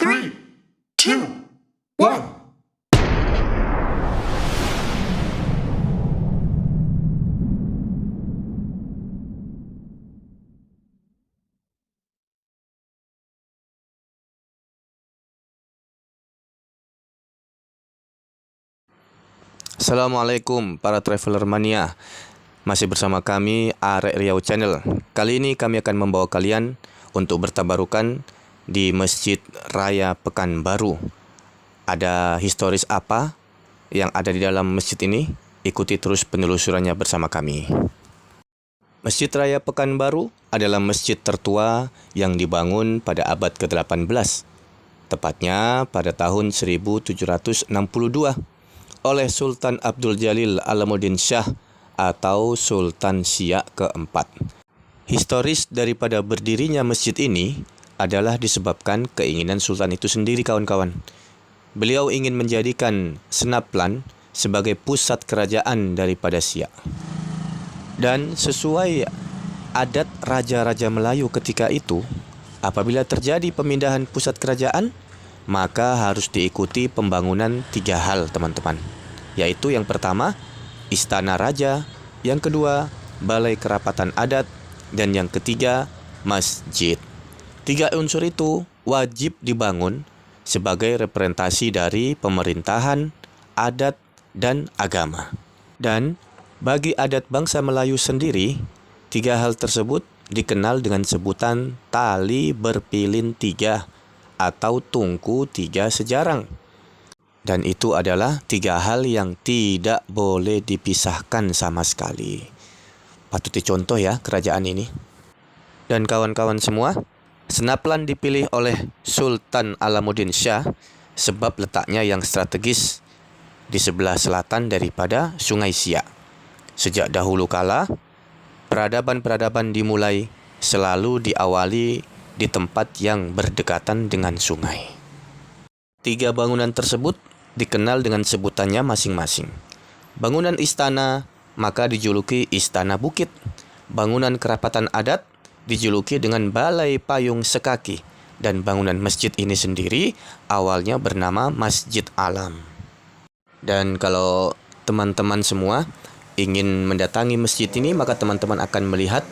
3, 2, 1. Assalamualaikum para traveler mania. Masih bersama kami Arek Riau Channel. Kali ini kami akan membawa kalian untuk bertabarukan di Masjid Raya Pekanbaru. Ada historis apa yang ada di dalam masjid ini? Ikuti terus penelusurannya bersama kami. Masjid Raya Pekanbaru adalah masjid tertua yang dibangun pada abad ke-18, tepatnya pada tahun 1762 oleh Sultan Abdul Jalil Alamuddin Shah atau Sultan Siak keempat. Historis daripada berdirinya masjid ini adalah disebabkan keinginan Sultan itu sendiri, kawan-kawan. Beliau ingin menjadikan Senaplan sebagai pusat kerajaan daripada Siak. Dan sesuai adat raja-raja Melayu ketika itu, apabila terjadi pemindahan pusat kerajaan, maka harus diikuti pembangunan 3 hal, teman-teman. Yaitu yang pertama, istana raja, yang kedua, balai kerapatan adat, dan yang ketiga, masjid. 3 unsur itu wajib dibangun sebagai representasi dari pemerintahan, adat, dan agama. Dan bagi adat bangsa Melayu sendiri, 3 hal tersebut dikenal dengan sebutan tali berpilin 3 atau tungku 3 sejarang. Dan itu adalah 3 hal yang tidak boleh dipisahkan sama sekali. Patut dicontoh ya kerajaan ini. Dan kawan-kawan semua, Senaplan dipilih oleh Sultan Alamuddin Shah sebab letaknya yang strategis di sebelah selatan daripada Sungai Siak. Sejak dahulu kala, peradaban-peradaban dimulai selalu diawali di tempat yang berdekatan dengan sungai. 3 bangunan tersebut dikenal dengan sebutannya masing-masing. Bangunan istana maka dijuluki Istana Bukit. Bangunan kerapatan adat dijuluki dengan Balai Payung Sekaki. Dan bangunan masjid ini sendiri awalnya bernama Masjid Alam. Dan kalau teman-teman semua ingin mendatangi masjid ini, maka teman-teman akan melihat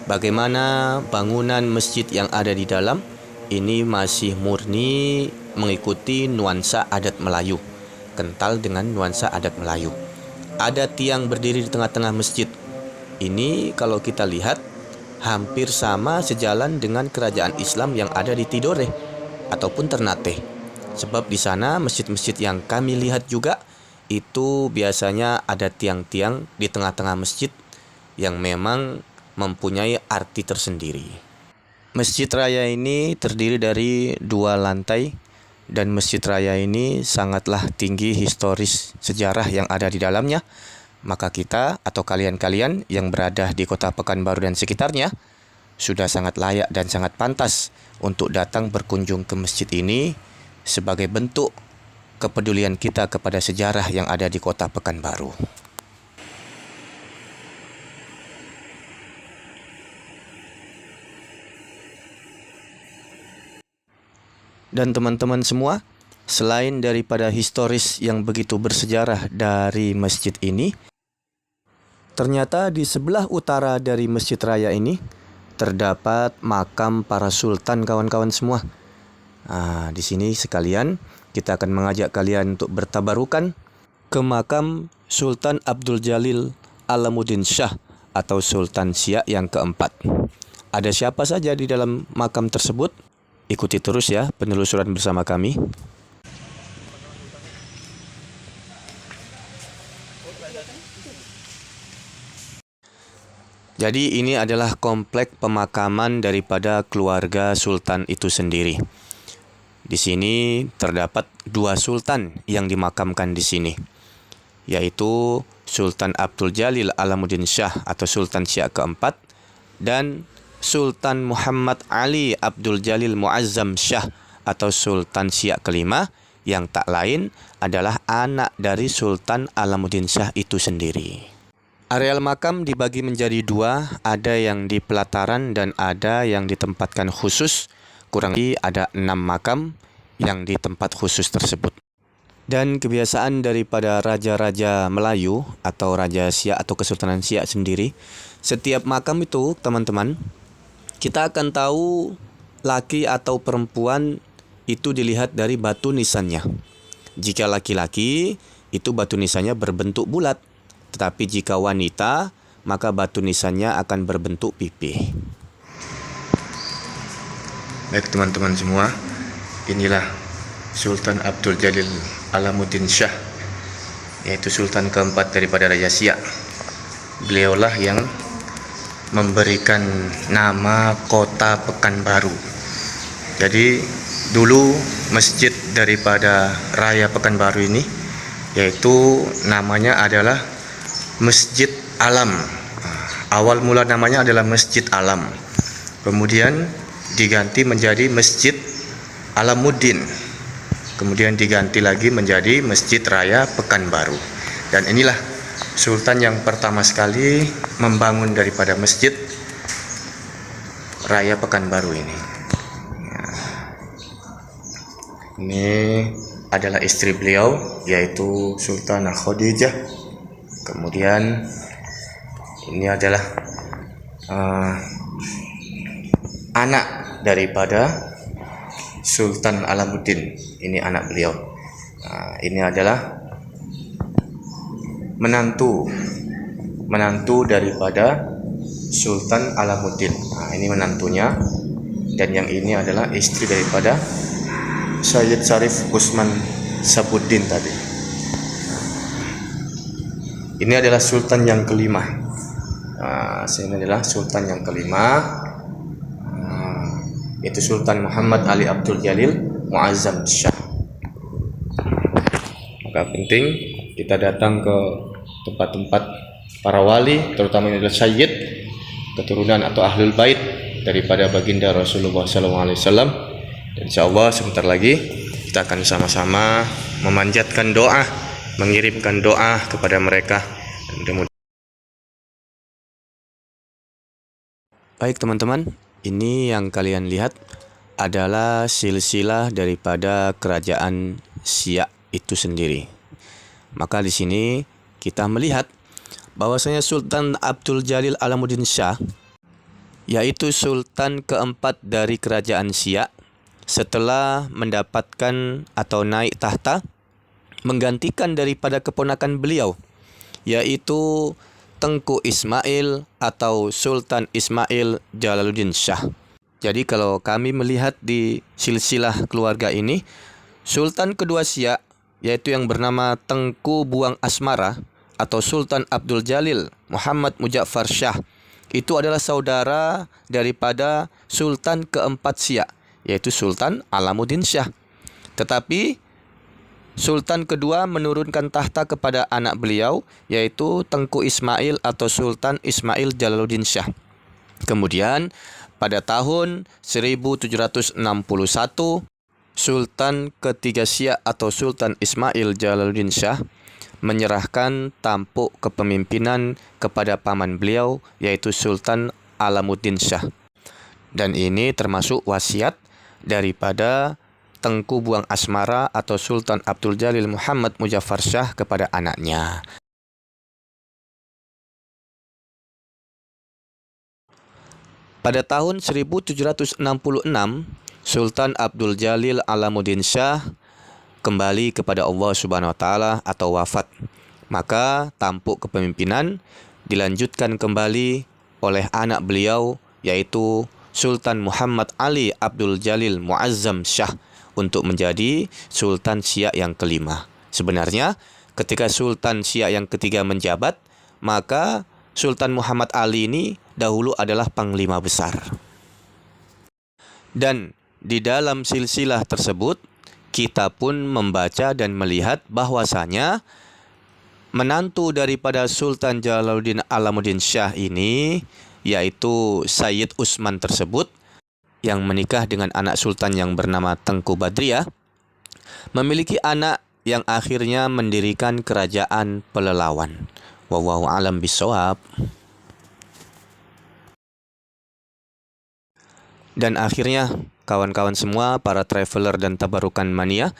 bagaimana bangunan masjid yang ada di dalam ini masih murni mengikuti nuansa adat Melayu, kental dengan nuansa adat Melayu. Ada tiang berdiri di tengah-tengah masjid. Ini kalau kita lihat hampir sama sejalan dengan kerajaan Islam yang ada di Tidore ataupun Ternate. Sebab di sana masjid-masjid yang kami lihat juga itu biasanya ada tiang-tiang di tengah-tengah masjid yang memang mempunyai arti tersendiri. Masjid Raya ini terdiri dari 2 lantai dan Masjid Raya ini sangatlah tinggi historis sejarah yang ada di dalamnya. Maka kita atau kalian-kalian yang berada di Kota Pekanbaru dan sekitarnya sudah sangat layak dan sangat pantas untuk datang berkunjung ke masjid ini sebagai bentuk kepedulian kita kepada sejarah yang ada di Kota Pekanbaru. Dan teman-teman semua, selain daripada historis yang begitu bersejarah dari masjid ini, ternyata di sebelah utara dari Masjid Raya ini terdapat makam para sultan, kawan-kawan semua. Di sini sekalian kita akan mengajak kalian untuk bertabarukan ke makam Sultan Abdul Jalil Alamuddin Shah atau Sultan Siak yang keempat. Ada siapa saja di dalam makam tersebut? Ikuti terus ya penelusuran bersama kami. Jadi ini adalah komplek pemakaman daripada keluarga sultan itu sendiri. Di sini terdapat 2 sultan yang dimakamkan di sini, yaitu Sultan Abdul Jalil Alamuddin Shah atau Sultan Siak keempat dan Sultan Muhammad Ali Abdul Jalil Muazzam Shah atau Sultan Siak kelima, yang tak lain adalah anak dari Sultan Alamuddin Shah itu sendiri. Areal makam dibagi menjadi 2, ada yang di pelataran dan ada yang ditempatkan khusus. Kurang lebih ada 6 makam yang di tempat khusus tersebut. Dan kebiasaan daripada raja-raja Melayu atau Raja Siak atau Kesultanan Siak sendiri, setiap makam itu teman-teman, kita akan tahu laki atau perempuan itu dilihat dari batu nisannya. Jika laki-laki, itu batu nisannya berbentuk bulat. Tetapi jika wanita, maka batu nisannya akan berbentuk pipih. Baik teman-teman semua, inilah Sultan Abdul Jalil Alamuddin Shah, yaitu Sultan keempat daripada Raja Siak. Beliaulah yang memberikan nama kota Pekanbaru. Jadi dulu masjid daripada Raya Pekanbaru ini, yaitu namanya adalah Masjid Alam. Awal mula namanya adalah Masjid Alam, kemudian diganti menjadi Masjid Alamuddin, kemudian diganti lagi menjadi Masjid Raya Pekanbaru. Dan inilah Sultan yang pertama sekali membangun daripada Masjid Raya Pekanbaru ini. Ini adalah istri beliau, yaitu Sultanah Khadijah. Kemudian ini adalah anak daripada Sultan Alamuddin. Ini anak beliau. Ini adalah menantu daripada Sultan Alamuddin. Ini menantunya, dan yang ini adalah istri daripada Sayyid Syarif Usman Sabuddin tadi. Ini adalah Sultan yang kelima. Ini adalah Sultan yang kelima, yaitu Sultan Muhammad Ali Abdul Jalil Muazzam Shah. Maka penting kita datang ke tempat-tempat para wali, terutama ini adalah Sayyid, keturunan atau Ahlul Bait daripada baginda Rasulullah SAW. Dan insyaallah sebentar lagi kita akan sama-sama memanjatkan doa, mengirimkan doa kepada mereka. Baik teman-teman, ini yang kalian lihat adalah silsilah daripada kerajaan Siak itu sendiri. Maka di sini kita melihat bahwasanya Sultan Abdul Jalil Alamuddin Shah, yaitu Sultan keempat dari kerajaan Siak, setelah mendapatkan atau naik tahta, menggantikan daripada keponakan beliau, yaitu Tengku Ismail atau Sultan Ismail Jalaluddin Shah. Jadi kalau kami melihat di silsilah keluarga ini, Sultan kedua Siak, yaitu yang bernama Tengku Buang Asmara atau Sultan Abdul Jalil Muhammad Muzaffar Shah, itu adalah saudara daripada Sultan keempat Siak, yaitu Sultan Alamuddin Shah. Tetapi Sultan kedua menurunkan tahta kepada anak beliau, yaitu Tengku Ismail atau Sultan Ismail Jalaluddin Shah. Kemudian pada tahun 1761, Sultan ketiga Siak atau Sultan Ismail Jalaluddin Shah menyerahkan tampuk kepemimpinan kepada paman beliau, yaitu Sultan Alamuddin Shah. Dan ini termasuk wasiat daripada Tengku Buang Asmara atau Sultan Abdul Jalil Muhammad Muzaffar Shah kepada anaknya. Pada tahun 1766, Sultan Abdul Jalil Alamuddin Shah kembali kepada Allah Subhanahu wa taala atau wafat. Maka tampuk kepemimpinan dilanjutkan kembali oleh anak beliau, yaitu Sultan Muhammad Ali Abdul Jalil Muazzam Shah, untuk menjadi Sultan Siak yang kelima. Sebenarnya ketika Sultan Siak yang ketiga menjabat, maka Sultan Muhammad Ali ini dahulu adalah panglima besar. Dan di dalam silsilah tersebut kita pun membaca dan melihat bahwasanya menantu daripada Sultan Jalaluddin Alamuddin Shah ini, yaitu Sayyid Usman tersebut, yang menikah dengan anak sultan yang bernama Tengku Badriah, memiliki anak yang akhirnya mendirikan kerajaan Pelelawan. Wallahu a'lam bishawab. Dan akhirnya kawan-kawan semua, para traveler dan tabarukan mania,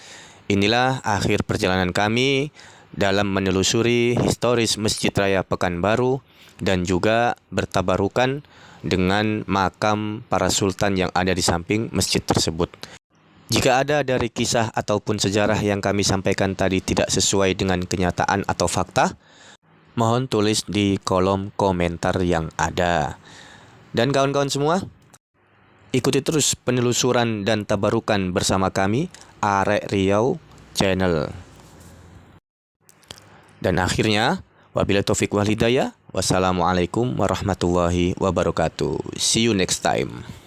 inilah akhir perjalanan kami dalam menelusuri historis Masjid Raya Pekanbaru dan juga bertabarukan dengan makam para sultan yang ada di samping masjid tersebut. Jika ada dari kisah ataupun sejarah yang kami sampaikan tadi tidak sesuai dengan kenyataan atau fakta, mohon tulis di kolom komentar yang ada. Dan kawan-kawan semua, ikuti terus penelusuran dan tabarukan bersama kami, Arek Riau Channel. Dan akhirnya, wabillahi taufik wal hidayah, wassalamualaikum warahmatullahi wabarakatuh. See you next time.